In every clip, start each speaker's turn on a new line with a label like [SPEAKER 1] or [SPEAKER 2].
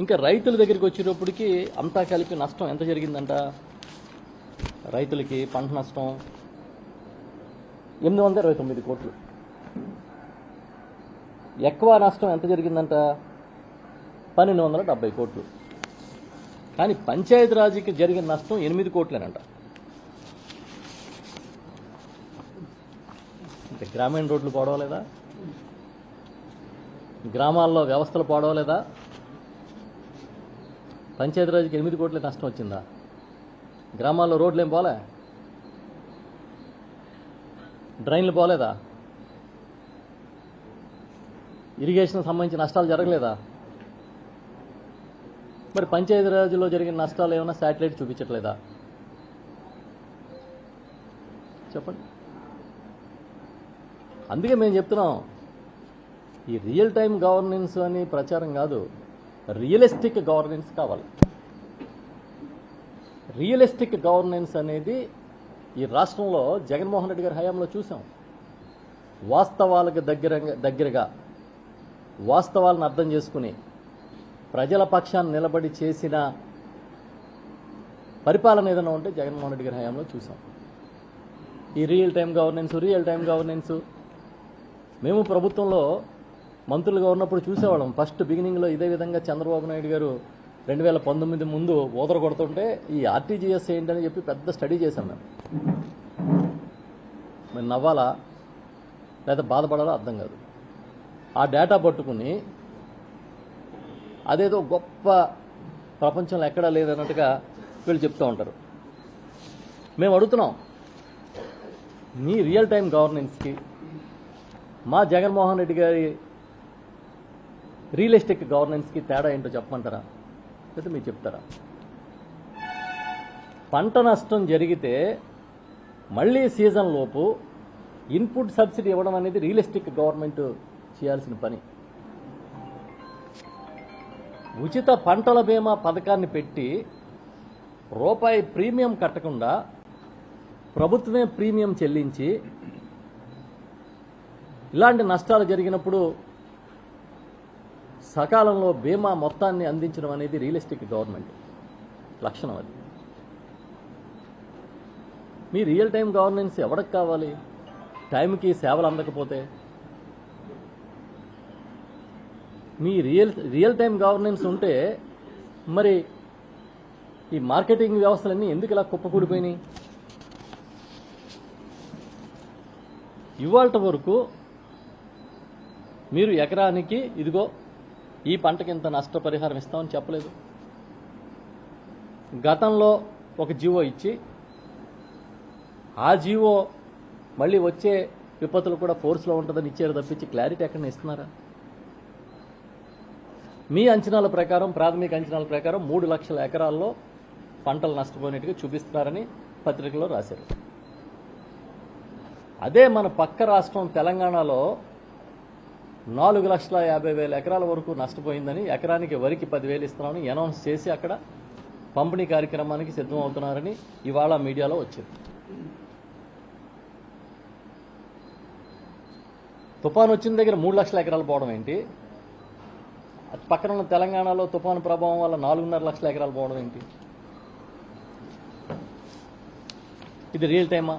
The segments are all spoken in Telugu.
[SPEAKER 1] ఇంకా రైతుల దగ్గరికి వచ్చేటప్పటికి అంతా కలిపి నష్టం ఎంత జరిగిందంట? రైతులకి పంట నష్టం 829 కోట్లు. ఎక్కువ నష్టం ఎంత జరిగిందంట? 1270 కోట్లు. కానీ పంచాయతీరాజ్కి జరిగిన నష్టం 8 కోట్లేనంట. అంటే గ్రామీణ రోడ్లు పోవలేదా? గ్రామాల్లో వ్యవస్థలు పోవలేదా? పంచాయతీరాజ్కి 8 కోట్ల నష్టం వచ్చిందా? గ్రామాల్లో రోడ్లు ఏం పోలే? డ్రైన్లు పోలేదా? ఇరిగేషన్ సంబంధించిన నష్టాలు జరగలేదా? మరి పంచాయతీరాజ్లో జరిగిన నష్టాలు ఏమైనా శాటిలైట్ చూపించట్లేదా? చెప్పండి. అందుకే మేము చెప్తున్నాం, ఈ రియల్ టైం గవర్నెన్స్ అని ప్రచారం కాదు, రియలిస్టిక్ గవర్నెన్స్ కావాలి. రియలిస్టిక్ గవర్నెన్స్ అనేది ఈ రాష్ట్రంలో జగన్మోహన్ రెడ్డి గారి హయాంలో చూసాం. వాస్తవాలకు దగ్గరగా వాస్తవాలను అర్థం చేసుకుని ప్రజల పక్షాన్ని నిలబడి చేసిన పరిపాలన ఏదైనా ఉంటే జగన్మోహన్ రెడ్డి గారి హయాంలో చూసాం. ఈ రియల్ టైం గవర్నెన్స్ మేము ప్రభుత్వంలో మంత్రులుగా ఉన్నప్పుడు చూసేవాళ్ళం. ఫస్ట్ బిగినింగ్లో ఇదే విధంగా చంద్రబాబు నాయుడు గారు 2019 ముందు ఊదర కొడుతుంటే ఈ ఆర్టీజీఎస్ ఏంటని చెప్పి పెద్ద స్టడీ చేశాం మేము. మేము నవ్వాలా లేదా బాధపడాలా అర్థం కాదు. ఆ డేటా పట్టుకుని అదేదో గొప్ప ప్రపంచంలో ఎక్కడా లేదన్నట్టుగా వీళ్ళు చెప్తూ ఉంటారు. మేము అడుగుతున్నాం, మీ రియల్ టైం గవర్నెన్స్కి మా జగన్మోహన్ రెడ్డి గారి రియలిస్టిక్ గవర్నెన్స్కి తేడా ఏంటో చెప్పమంటారా? అయితే మీరు చెప్తారా? పంట నష్టం జరిగితే మళ్ళీ సీజన్ లోపు ఇన్పుట్ సబ్సిడీ ఇవ్వడం అనేది రియలిస్టిక్ గవర్నమెంట్ చేయాల్సిన పని. ఉచిత పంటల బీమా పథకాన్ని పెట్టి రూపాయి ప్రీమియం కట్టకుండా ప్రభుత్వమే ప్రీమియం చెల్లించి ఇలాంటి నష్టాలు జరిగినప్పుడు సకాలంలో బీమా మొత్తాన్ని అందించడం అనేది రియలిస్టిక్ గవర్నమెంట్ లక్షణం. అది మీ రియల్ టైం గవర్నెన్స్ ఎవరికి కావాలి? టైంకి సేవలు అందకపోతే మీ రియల్ టైం గవర్నెన్స్ ఉంటే మరి ఈ మార్కెటింగ్ వ్యవస్థలన్నీ ఎందుకు ఇలా కుప్పకూడిపోయినాయి? ఇవాళ వరకు మీరు ఎకరానికి ఇదిగో ఈ పంటకి ఇంత నష్టపరిహారం ఇస్తామని చెప్పలేదు. గతంలో ఒక జీవో ఇచ్చి ఆ జీవో మళ్ళీ వచ్చే విపత్తులు కూడా ఫోర్స్లో ఉంటుందని ఇచ్చారు తప్పించి క్లారిటీ ఎక్కడ ఇస్తున్నారా? మీ అంచనాల ప్రకారం, ప్రాథమిక అంచనాల ప్రకారం 3 లక్షల ఎకరాల్లో పంటలు నష్టపోయినట్టుగా చూపిస్తున్నారని పత్రికలో రాశారు. అదే మన పక్క రాష్ట్రం తెలంగాణలో 4,50,000 ఎకరాల వరకు నష్టపోయిందని, ఎకరానికి వరికి 10,000 ఇస్తున్నామని అనౌన్స్ చేసి అక్కడ పంపిణీ కార్యక్రమానికి సిద్ధం అవుతున్నారని ఇవాళ మీడియాలో వచ్చింది. తుఫాను వచ్చిన దగ్గర 3 లక్షల ఎకరాలు పోవడం ఏంటి? పక్కన ఉన్న తెలంగాణలో తుఫాను ప్రభావం వల్ల 4.5 లక్షల ఎకరాలు పోవడం ఏంటి? ఇది రియల్ టైమా?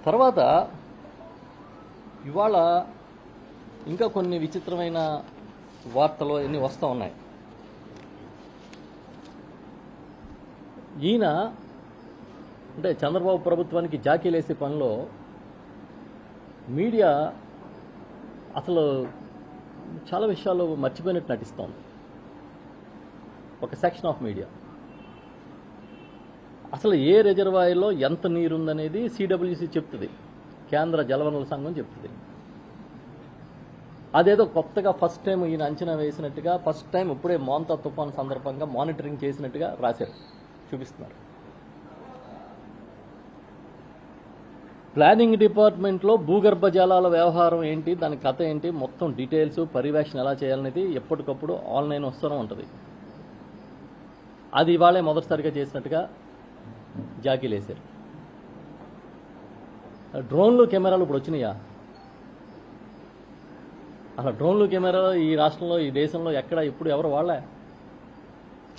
[SPEAKER 1] తర్వాత ఇవాళ ఇంకా కొన్ని విచిత్రమైన వార్తలు ఎన్ని వస్తూ ఉన్నాయి. ఈయన అంటే చంద్రబాబు ప్రభుత్వానికి జాకీలేసే పనిలో మీడియా అసలు చాలా విషయాలు మర్చిపోయినట్టు నటిస్తోంది. ఒక సెక్షన్ ఆఫ్ మీడియా అసలు ఏ రిజర్వాయర్లో ఎంత నీరుందనేది సిడబ్ల్యూసి చెప్తుంది, కేంద్ర జలవనరుల సంఘం చెప్తుంది. అదేదో కొత్తగా ఫస్ట్ టైం ఈయన అంచనా వేసినట్టుగా, ఫస్ట్ టైం ఇప్పుడే మోంతా తుఫాను సందర్భంగా మానిటరింగ్ చేసినట్టుగా రాశారు, చూపిస్తున్నారు. ప్లానింగ్ డిపార్ట్మెంట్లో భూగర్భ జలాల వ్యవహారం ఏంటి, దాని కథ ఏంటి, మొత్తం డీటెయిల్స్, పర్యవేక్షణ ఎలా చేయాలనేది ఎప్పటికప్పుడు ఆన్లైన్ వస్తూనే ఉంటుంది. అది ఇవాళే మొదటిసారిగా చేసినట్టుగా జాకీలేశారు. డ్రోన్లు, కెమెరాలు ఇప్పుడు వచ్చినాయా? అసలు డ్రోన్లు కెమెరాలు ఈ రాష్ట్రంలో ఈ దేశంలో ఎక్కడ ఇప్పుడు ఎవరు వాడలే,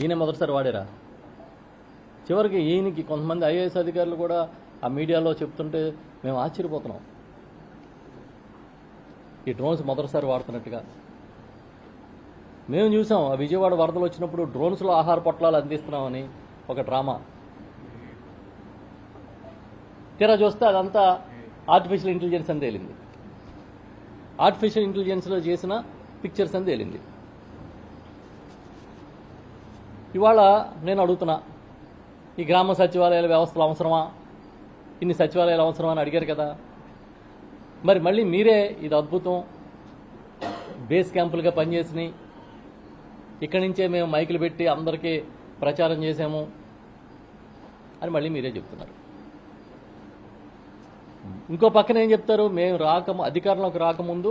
[SPEAKER 1] ఈయన మొదటిసారి వాడారా? చివరికి ఈయనకి కొంతమంది ఐఏఎస్ అధికారులు కూడా ఆ మీడియాలో చెప్తుంటే మేము ఆశ్చర్యపోతున్నాం, ఈ డ్రోన్స్ మొదటిసారి వాడుతున్నట్టుగా. మేము చూసాం ఆ విజయవాడ వరదలు వచ్చినప్పుడు డ్రోన్స్లో ఆహార పొట్లాలు అందిస్తున్నామని ఒక డ్రామా. తీరా చూస్తే అదంతా ఆర్టిఫిషియల్ ఇంటెలిజెన్స్ అని తేలింది, ఆర్టిఫిషియల్ ఇంటెలిజెన్స్లో చేసిన పిక్చర్స్ అని తేలింది. ఇవాళ నేను అడుగుతున్నా, ఈ గ్రామ సచివాలయాల వ్యవస్థలు అవసరమా, ఇన్ని సచివాలయాలు అవసరమా అని అడిగారు కదా. మరి మళ్ళీ మీరే ఇది అద్భుతం, బేస్ క్యాంపులుగా పనిచేసినాయి, ఇక్కడి నుంచే మేము మైకులు పెట్టి అందరికీ ప్రచారం చేశాము అని మళ్ళీ మీరే చెప్తున్నారు. ఇంకో పక్కన ఏం చెప్తారు, మేము అధికారంలోకి రాకముందు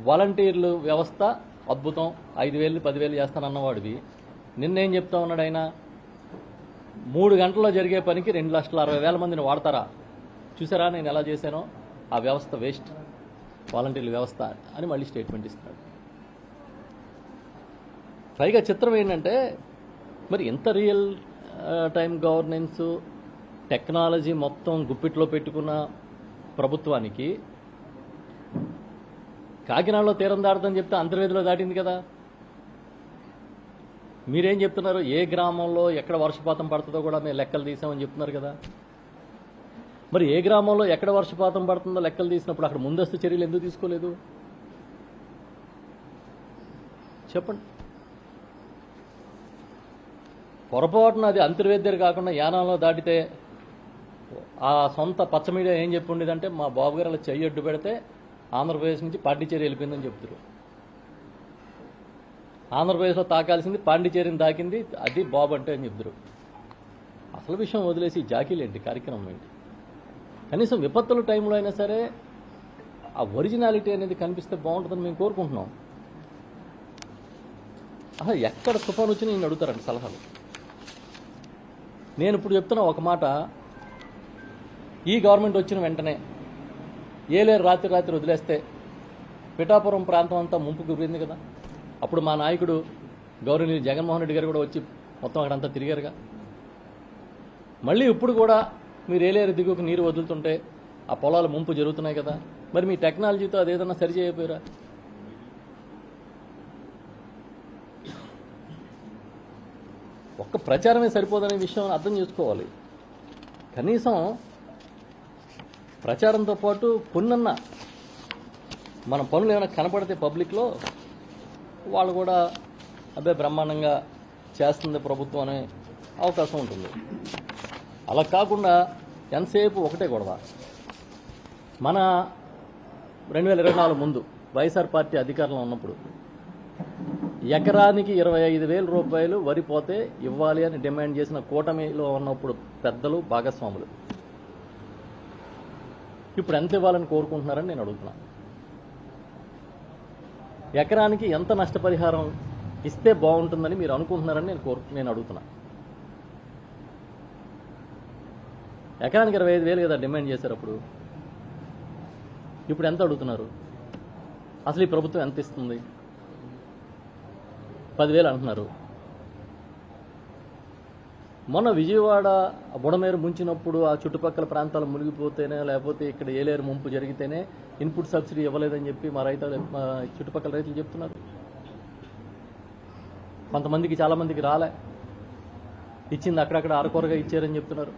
[SPEAKER 1] వాలంటీర్లు వ్యవస్థ అద్భుతం, 5,000 10,000 చేస్తానన్నవాడివి నిన్నేం చెప్తా ఉన్నాడు ఆయన, 3 గంటల్లో జరిగే పనికి 2,60,000 మందిని వాడతారా, చూసారా నేను ఎలా చేశానో, ఆ వ్యవస్థ వేస్ట్, వాలంటీర్ల వ్యవస్థ అని మళ్ళీ స్టేట్మెంట్ ఇస్తున్నాడు. పైగా చిత్రం ఏంటంటే, మరి ఎంత రియల్ టైం గవర్నెన్స్ టెక్నాలజీ మొత్తం గుప్పిట్లో పెట్టుకున్న ప్రభుత్వానికి కాకినాడలో తీరం దాటుదని చెప్తే అంతర్వేదిలో దాటింది కదా. మీరేం చెప్తున్నారు, ఏ గ్రామంలో ఎక్కడ వర్షపాతం పడుతుందో కూడా మేము లెక్కలు తీసామని చెప్తున్నారు కదా. మరి ఏ గ్రామంలో ఎక్కడ వర్షపాతం పడుతుందో లెక్కలు తీసినప్పుడు అక్కడ ముందస్తు చర్యలు ఎందుకు తీసుకోలేదు చెప్పండి. పొరపాటున అది అంతర్వేది దగ్గర కాకుండా యానంలో దాటితే ఆ సొంత పచ్చ మీడియా ఏం చెప్పి ఉండేదంటే, మా బాబు గారు అలా చెయ్యి అడ్డు పెడితే ఆంధ్రప్రదేశ్ నుంచి పాండిచేరి వెళ్ళిపోయిందని చెప్తారు. ఆంధ్రప్రదేశ్లో తాకాల్సింది పాండిచేరిని తాకింది, అది బాబు అంటే అని చెప్తారు. అసలు విషయం వదిలేసి జాకీలేంటి, కార్యక్రమం ఏంటి? కనీసం విపత్తుల టైంలో అయినా సరే ఆ ఒరిజినాలిటీ అనేది కనిపిస్తే బాగుంటుందని మేము కోరుకుంటున్నాం. అసలు ఎక్కడ తుఫాను వచ్చి నేను అడుగుతారండి సలహాలు. నేను ఇప్పుడు చెప్తున్నా ఒక మాట, ఈ గవర్నమెంట్ వచ్చిన వెంటనే ఏలేరు రాత్రి వదిలేస్తే పిఠాపురం ప్రాంతం అంతా ముంపుకు గురింది కదా. అప్పుడు మా నాయకుడు గౌరవనీయులు జగన్మోహన్ రెడ్డి గారు కూడా వచ్చి మొత్తం అక్కడంతా తిరిగారుగా. మళ్ళీ ఇప్పుడు కూడా మీరు ఏలేరు దిగువకు నీరు వదులుతుంటే ఆ పొలాలు ముంపు జరుగుతున్నాయి కదా. మరి మీ టెక్నాలజీతో అదేదన్నా సరి చేయకపోయారా? ఒక్క ప్రచారమే సరిపోదనే విషయం అర్థం చేసుకోవాలి. కనీసం ప్రచారంతో పాటు కొన్నన్నా మన పనులు ఏమైనా కనపడితే పబ్లిక్లో వాళ్ళు కూడా అబ్బే బ్రహ్మాండంగా చేస్తుంది ప్రభుత్వం అనే అవకాశం ఉంటుంది. అలా కాకుండా ఎంతసేపు ఒకటే గొడవ. మన 2024 ముందు వైఎస్ఆర్ పార్టీ అధికారంలో ఉన్నప్పుడు ఎకరానికి 25,000 రూపాయలు వరి పోతే ఇవ్వాలి అని డిమాండ్ చేసిన కూటమిలో ఉన్నప్పుడు పెద్దలు భాగస్వాములు ఇప్పుడు ఎంత ఇవ్వాలని కోరుకుంటున్నారని నేను అడుగుతున్నా. ఎకరానికి ఎంత నష్టపరిహారం ఇస్తే బాగుంటుందని మీరు అనుకుంటున్నారని నేను అడుగుతున్నా. ఎకరానికి 25,000 కదా డిమాండ్ చేశారు అప్పుడు, ఇప్పుడు ఎంత అడుగుతున్నారు? అసలు ఈ ప్రభుత్వం ఎంత ఇస్తుంది? 10,000 అంటున్నారు. మొన్న విజయవాడ బుడమేరు ముంచినప్పుడు ఆ చుట్టుపక్కల ప్రాంతాలు మునిగిపోతేనే, లేకపోతే ఇక్కడ ఏలేరు ముంపు జరిగితేనే ఇన్పుట్ సబ్సిడీ ఇవ్వలేదని చెప్పి మా చుట్టుపక్కల రైతులు చెప్తున్నారు. కొంతమందికి, చాలా మందికి రాలే, ఇచ్చింది అక్కడక్కడ అరకొరగా ఇచ్చారని చెప్తున్నారు.